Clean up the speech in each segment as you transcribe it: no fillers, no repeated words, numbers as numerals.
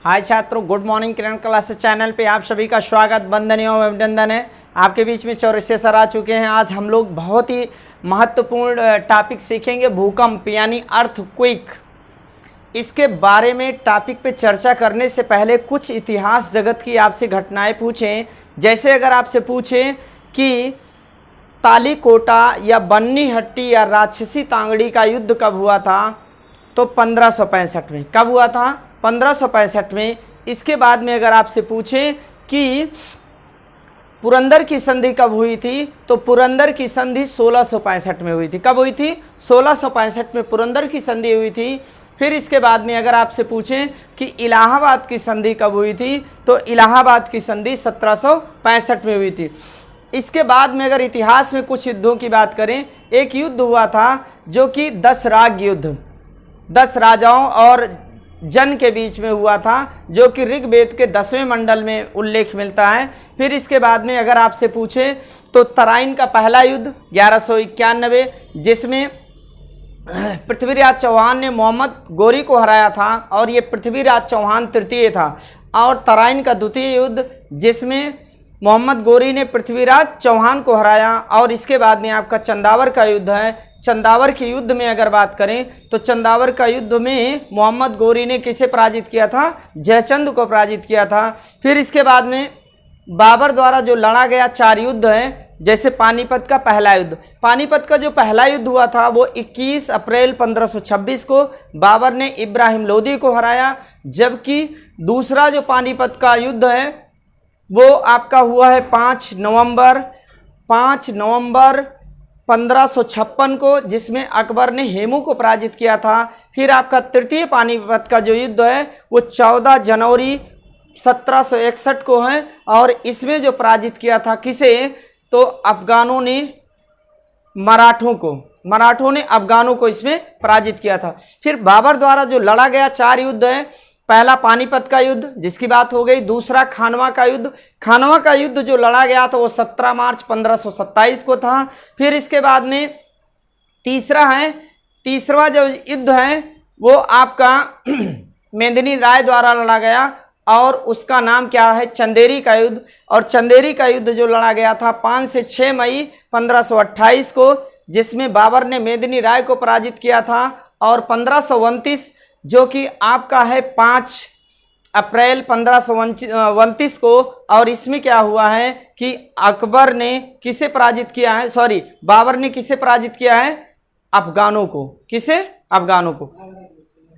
हाय छात्रों, good morning. किरण classes channel पे आप सभी का स्वागत, वंदन एवं अभिनंदन है। आपके बीच में चौरसिया सर आ चुके हैं। आज हम लोग बहुत ही महत्वपूर्ण टॉपिक सीखेंगे, भूकंप यानी अर्थक्वेक। इसके बारे में टॉपिक पे चर्चा करने से पहले कुछ इतिहास जगत की आपसे घटनाएं पूछें। जैसे अगर आपसे पूछें कि तालीकोटा या बन्नी हट्टी या राक्षसी तांगड़ी का युद्ध कब हुआ था, तो 1565 में। कब हुआ था? 1565 में। इसके बाद में अगर आपसे पूछें कि पुरंदर की संधि कब हुई थी, तो पुरंदर की संधि 1665 में हुई थी। कब हुई थी? 1665 में पुरंदर की संधि हुई थी। फिर इसके बाद में अगर आपसे पूछें कि इलाहाबाद की संधि कब हुई थी, तो इलाहाबाद की संधि 1765 में हुई थी। इसके बाद में अगर इतिहास में कुछ युद्धों की बात करें, एक युद्ध हुआ था जो कि 10 राग युद्ध, 10 राजाओं और जन के बीच में हुआ था, जो कि ऋग्वेद के 10वें मंडल में उल्लेख मिलता है। फिर इसके बाद में अगर आपसे पूछे तो तराइन का पहला युद्ध 1191, जिसमें पृथ्वीराज चौहान ने मोहम्मद गोरी को हराया था और ये पृथ्वीराज चौहान तृतीय था। और तराइन का द्वितीय युद्ध, जिसमें मोहम्मद गोरी ने पृथ्वीराज चौहान को हराया। और इसके बाद में आपका चंदावर का युद्ध है। चंदावर के युद्ध में अगर बात करें तो चंदावर का युद्ध में मोहम्मद गोरी ने किसे पराजित किया था? जयचंद को पराजित किया था। फिर इसके बाद में बाबर द्वारा जो लड़ा गया 4 युद्ध है, जैसे पानीपत का पहला युद्ध। पानीपत का जो पहला युद्ध हुआ था वो 21 अप्रैल 1526 को बाबर ने इब्राहिम लोदी को हराया। जबकि दूसरा जो पानीपत का युद्ध है वो आपका हुआ है 5 नवंबर 1556 को, जिसमें अकबर ने हेमू को पराजित किया था। फिर आपका तृतीय पानीपत का जो युद्ध है वो 14 जनवरी 1761 को है। और इसमें जो पराजित किया था किसे? तो अफगानों ने मराठों ने अफगानों को इसमें पराजित किया था। फिर बाबर द्वारा जो लड़ा गया 4 युद्ध है, पहला पानीपत का युद्ध जिसकी बात हो गई, दूसरा खानवा का युद्ध। खानवा का युद्ध जो लड़ा गया था वो 17 मार्च 1527 को था। फिर इसके बाद में तीसरा जो युद्ध है वो आपका मेदिनी राय द्वारा लड़ा गया और उसका नाम क्या है? चंदेरी का युद्ध। और चंदेरी का युद्ध जो लड़ा गया था 5 से 6 मई 1528 को, जिसमें बाबर ने मेदिनी राय को पराजित किया था। और 1529 जो कि आपका है 5 अप्रैल 1529 को, और इसमें क्या हुआ है कि अकबर ने किसे पराजित किया है? बाबर ने किसे पराजित किया है? अफगानों को। किसे? अफगानों को।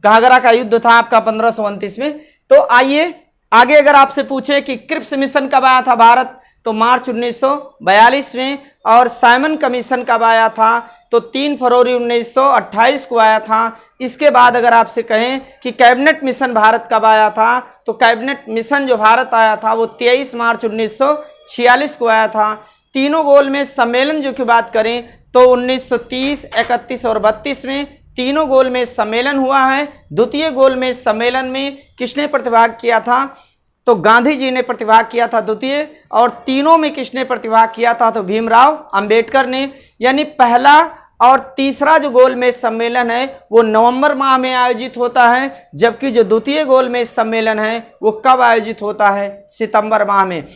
घाघरा का युद्ध था आपका 1529 में। तो आइए आगे अगर आपसे पूछे कि क्रिप्स मिशन कब आया था भारत, तो मार्च 1942 में। और साइमन कमीशन कब आया था, तो 3 फरवरी 1928 को आया था। इसके बाद अगर आपसे कहें कि कैबिनेट मिशन भारत कब आया था, तो कैबिनेट मिशन जो भारत आया था वो 23 मार्च 1946 को आया था। तीनों गोल मेज सम्मेलन जो की बात करें तो 1930, 31 और 32 में तीनों गोल मेज सम्मेलन हुआ है। द्वितीय गोल मेज सम्मेलन में किसने प्रतिभाग किया था, तो गांधी जी ने प्रतिभाग किया था द्वितीय। और तीनों में किसने प्रतिभाग किया था, तो भीमराव अंबेडकर ने। यानी पहला और तीसरा जो गोल मेज सम्मेलन है वो नवंबर माह में आयोजित होता है, जबकि जो द्वितीय गोल मेज सम्मेलन है वो कब आयोजित होता है? सितंबर माह में।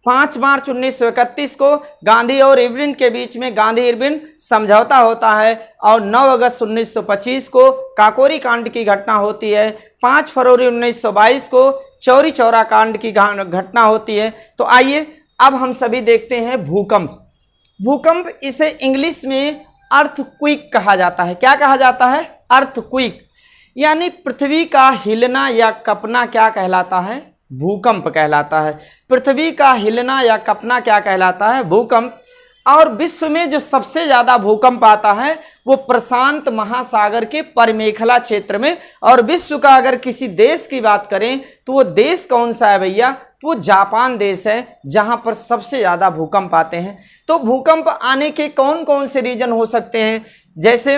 5 मार्च 1931 को गांधी और इरविन के बीच में गांधी इरविन समझौता होता है। और 9 अगस्त 1925 को काकोरी कांड की घटना होती है। 5 फरवरी 1922 को चौरी चौरा कांड की घटना होती है। तो आइए अब हम सभी देखते हैं भूकंप। इसे इंग्लिश में अर्थक्वेक कहा जाता है। क्या कहा जाता है? अर्थक्वेक। यानी पृथ्वी का हिलना या कंपना क्या कहलाता है? भूकंप कहलाता है। पृथ्वी का हिलना या कंपना क्या कहलाता है? भूकंप। और विश्व में जो सबसे ज्यादा भूकंप आता है वो प्रशांत महासागर के परिमेखला क्षेत्र में। और विश्व का अगर किसी देश की बात करें तो वो देश कौन सा है भैया? तो वो जापान देश है, जहां पर सबसे ज्यादा भूकंप आते हैं। तो भूकंप आने के कौन कौन से रीजन हो सकते हैं? जैसे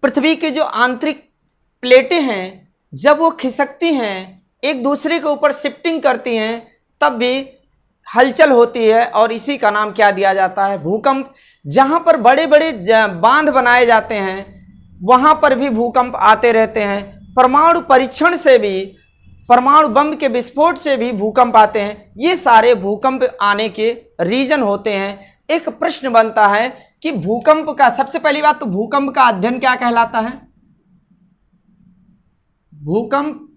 पृथ्वी की जो आंतरिक प्लेटें हैं, जब वो खिसकती हैं, एक दूसरे के ऊपर शिफ्टिंग करती हैं, तब भी हलचल होती है और इसी का नाम क्या दिया जाता है? भूकंप। जहां पर बड़े बड़े बांध बनाए जाते हैं वहां पर भी भूकंप आते रहते हैं। परमाणु परीक्षण से भी परमाणु बम के विस्फोट से भी भूकंप आते हैं। ये सारे भूकंप आने के रीजन होते हैं। एक प्रश्न बनता है कि भूकंप का, सबसे पहली बात तो भूकंप का अध्ययन क्या कहलाता है? भूकंप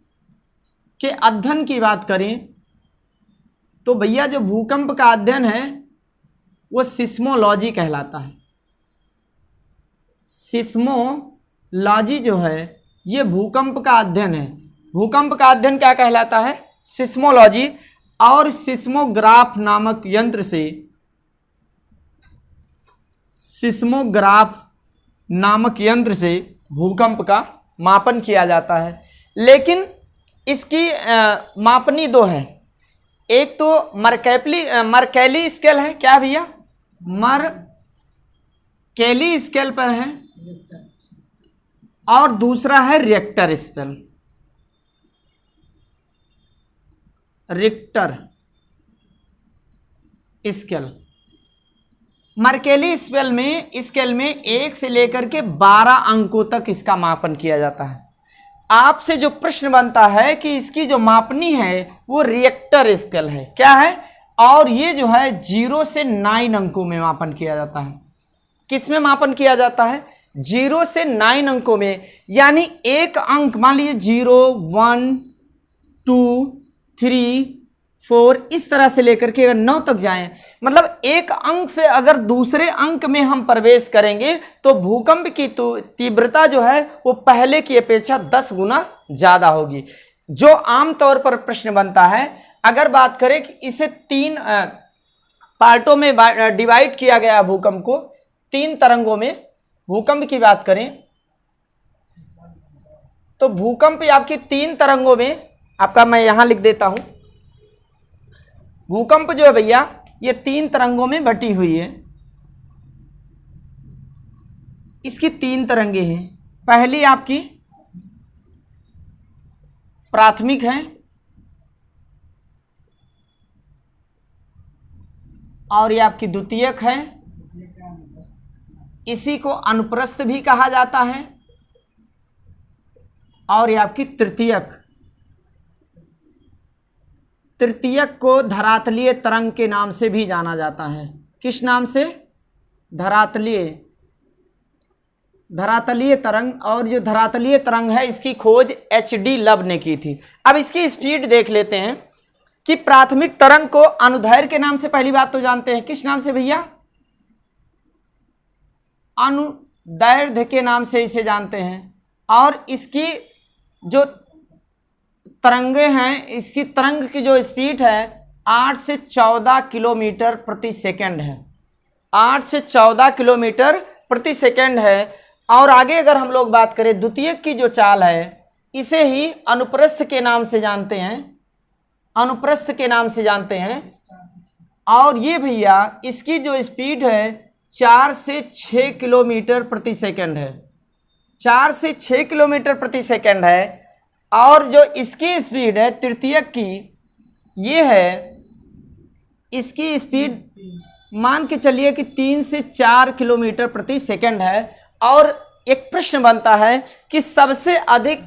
के अध्ययन की बात करें तो भैया जो भूकंप का अध्ययन है वो सिस्मोलॉजी कहलाता है। सिस्मोलॉजी जो है ये भूकंप का अध्ययन है। भूकंप का अध्ययन क्या कहलाता है? सिस्मोलॉजी। और सिस्मोग्राफ नामक यंत्र से, सिस्मोग्राफ नामक यंत्र से भूकंप का मापन किया जाता है। लेकिन इसकी मापनी दो है। एक तो मर्कैली स्केल है, क्या भैया? मर्कैली स्केल पर है, और दूसरा है Richter scale. Richter scale. Mercalli scale में 1 से लेकर के 12 अंकों तक इसका मापन किया जाता है। आपसे जो प्रश्न बनता है कि इसकी जो मापनी है वो रिएक्टर स्केल है, क्या है? और ये जो है 0 से 9 अंकों में मापन किया जाता है। किस में मापन किया जाता है? 0 से 9 अंकों में। यानी एक अंक, मान लीजिए 0, 1, 2, 3, 4, इस तरह से लेकर के अगर 9 तक जाएं, मतलब एक अंक से अगर दूसरे अंक में हम प्रवेश करेंगे तो भूकंप की तीव्रता जो है वो पहले की अपेक्षा 10 गुना ज्यादा होगी। जो आमतौर पर प्रश्न बनता है, अगर बात करें कि इसे 3 पार्टों में डिवाइड किया गया भूकंप को, 3 तरंगों में भूकंप की बात करें तो भूकंप आपकी 3 तरंगों में, आपका मैं यहां लिख देता हूं, भूकंप जो है भैया ये 3 तरंगों में बटी हुई है। इसकी 3 तरंगे हैं। पहली आपकी प्राथमिक है, और ये आपकी द्वितीयक है। इसी को अनुप्रस्थ भी कहा जाता है, और ये आपकी तृतीयक। तृतीयक को धरातलीय तरंग के नाम से भी जाना जाता है। किस नाम से? धरातलीय तरंग। और जो धरातलीय तरंग है इसकी खोज HD लव ने की थी। अब इसकी स्पीड देख लेते हैं कि प्राथमिक तरंग को अनुदैर्घ्य के नाम से, पहली बात तो जानते हैं, किस नाम से भैया? अनुदैर्घ्य के नाम से इसे जानते हैं। और इसकी जो तरंगे हैं, इसकी तरंग की जो स्पीड है 8 से 14 किलोमीटर प्रति सेकंड है। 8 से 14 किलोमीटर प्रति सेकंड है। और आगे अगर हम लोग बात करें द्वितीयक की जो चाल है, इसे ही अनुप्रस्थ के नाम से जानते हैं। अनुप्रस्थ के नाम से जानते हैं। और ये भैया इसकी जो स्पीड है 4 से 6 किलोमीटर प्रति सेकंड है। 4 से 6 किलोमीटर प्रति सेकंड है। और जो इसकी स्पीड है तृतीयक की, ये है, इसकी स्पीड मान के चलिए कि 3 से 4 किलोमीटर प्रति सेकंड है। और एक प्रश्न बनता है कि सबसे अधिक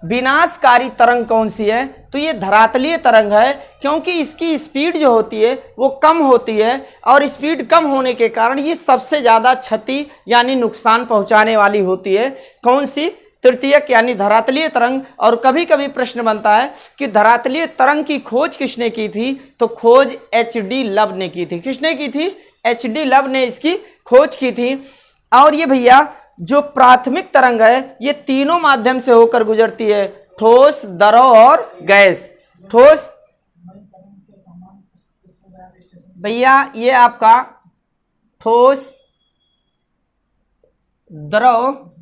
विनाशकारी तरंग कौन सी है? तो ये धरातलीय तरंग है, क्योंकि इसकी स्पीड जो होती है वो कम होती है, और स्पीड कम होने के कारण ये सबसे ज़्यादा क्षति यानी नुकसान पहुंचाने वाली होती है। कौन सी? तृतीयक यानी धरातलीय तरंग। और कभी कभी प्रश्न बनता है कि धरातलीय तरंग की खोज किसने की थी? तो खोज HD लव ने की थी। किसने की थी? HD लव ने इसकी खोज की थी। और ये भैया जो प्राथमिक तरंग है ये तीनों माध्यम से होकर गुजरती है, ठोस, द्रव और गैस। ठोस भैया ये आपका ठोस, द्रव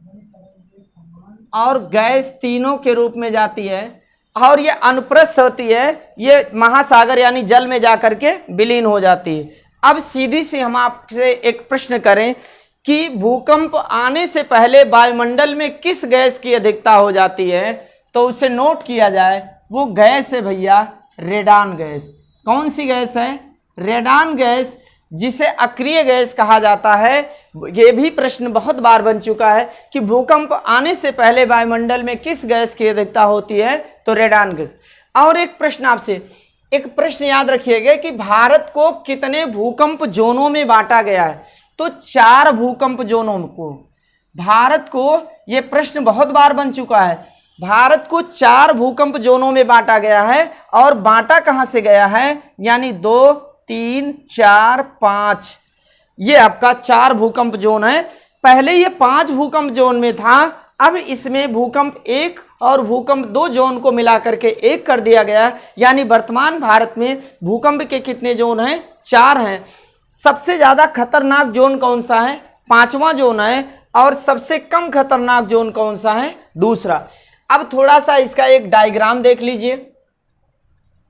और गैस तीनों के रूप में जाती है। और ये अनुप्रस्थ होती है, ये महासागर यानी जल में जाकर के विलीन हो जाती है। अब सीधी सी हम आपसे एक प्रश्न करें कि भूकंप आने से पहले वायुमंडल में किस गैस की अधिकता हो जाती है, तो उसे नोट किया जाए। वो गैस है भैया रेडान गैस। कौन सी गैस है? रेडान गैस, जिसे अक्रिय गैस कहा जाता है। यह भी प्रश्न बहुत बार बन चुका है कि भूकंप आने से पहले वायुमंडल में किस गैस की अधिकता होती है, तो रेडान गैस। और एक प्रश्न आपसे, एक प्रश्न याद रखिएगा कि भारत को कितने भूकंप जोनों में बांटा गया है, तो 4 भूकंप जोनों को। भारत को, यह प्रश्न बहुत बार बन चुका है, भारत को 4 भूकंप जोनों में बांटा गया है। और बांटा कहां से गया है, यानी 2, 3, 4, 5, ये आपका 4 भूकंप जोन है। पहले ये 5 भूकंप जोन में था, अब इसमें भूकंप 1 और भूकंप 2 जोन को मिलाकर के 1 कर दिया गया, यानी वर्तमान भारत में भूकंप के कितने जोन हैं, 4 हैं। सबसे ज्यादा खतरनाक जोन कौन सा है, 5वां जोन है। और सबसे कम खतरनाक जोन कौन सा है, दूसरा। अब थोड़ा सा इसका एक डायग्राम देख लीजिए,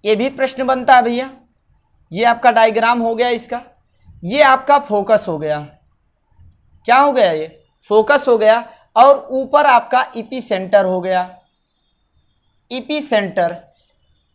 ये भी प्रश्न बनता है भैया। ये आपका डायग्राम हो गया इसका, ये आपका फोकस हो गया, क्या हो गया, ये फोकस हो गया। और ऊपर आपका इपी सेंटर हो गया। इपी सेंटर,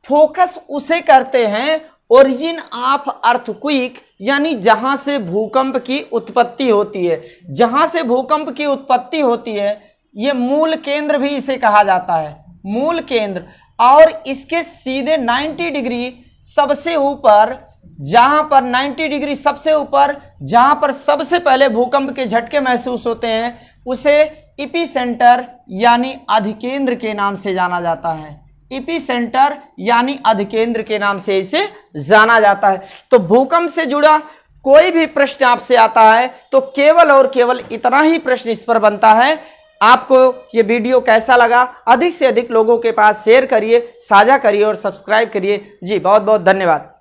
फोकस उसे कहते हैं ओरिजिन ऑफ अर्थक्वेक, यानी जहां से भूकंप की उत्पत्ति होती है। जहां से भूकंप की उत्पत्ति होती है, ये मूल केंद्र भी इसे कहा जाता है, मूल केंद्र। और इसके सीधे 90 डिग्री सबसे ऊपर, जहां पर 90 डिग्री सबसे ऊपर, जहां पर सबसे पहले भूकंप के झटके महसूस होते हैं, उसे इपी सेंटर यानी अधिकेंद्र के नाम से जाना जाता है। इपी सेंटर यानी अधिकेंद्र के नाम से इसे जाना जाता है। तो भूकंप से जुड़ा कोई भी प्रश्न आपसे आता है तो केवल और केवल इतना ही प्रश्न इस पर बनता है। आपको ये वीडियो कैसा लगा, अधिक से अधिक लोगों के पास शेयर करिए, साझा करिए और सब्सक्राइब करिए। जी बहुत बहुत धन्यवाद।